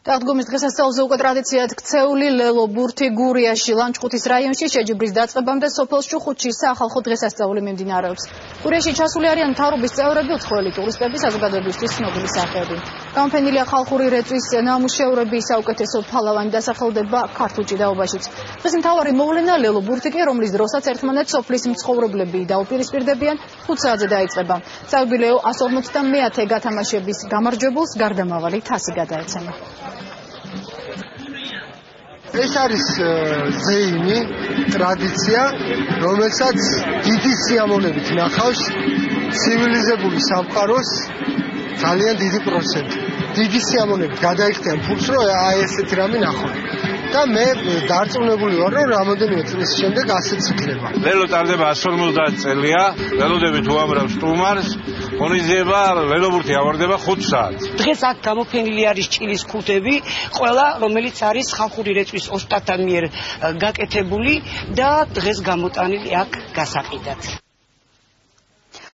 დაღდგომის დღესასწაულზე უკვე ტრადიციად ქცეული ლელო ბურთი გურიაში ლანჩხუთის რაიონში შეჯიბრის დაწყებამდე სოფელ შუხუთში სახალხო დღესასწაული მიმდინარეობს. გურიაში ჩასული არიან მთავრობის წევრები, უცხოელი ტურისტები, საზოგადოებისთვის ცნობილი სახეები. გამოფენილია ხალხური რეწვის ნამუშევრები, საუკეთესო ფალავანი დასახელდება ქართულ ჭიდაობაშიც. დღეს მთავარი მოვლენა ლელო ბურთი კი, რომლის დროსაც ერთმანეთს სოფლის მცხოვრებლები დაუპირისპირდებიან, 5 საათზე დაიწყება. საიუბილეო 150-მე გათამაშების გამარჯვებულს გარდამავალი თასი გადაეცემა. ეს არის ზეიმი, ტრადიცია, რომელსაც დიდი სიამოვნებით ნახავს ცივილიზებული სამყაროს ძალიან დიდი პროცენტი. დიდი სიამოვნებით გადაიხდიან ფულს, რომ აი ესეთი რამე ნახო. და მე დარწმუნებული ვარ, რომ რამოდენიმე წლის შემდეგ ასეც იქნება. ლელო ტარდება 150 წელია, ლელოდებით უამრავ სტუმარს, ღონისძიება ლელობურთი ავარდება 5 საათს. დღეს აქ გამოფენილი არის ჭილის ქუთები, ყველა რომელიც არის ხალხური რეწვის ოსტატთან მიერ გაკეთებული და დღეს გამოტანილი აქ გასაყიდად.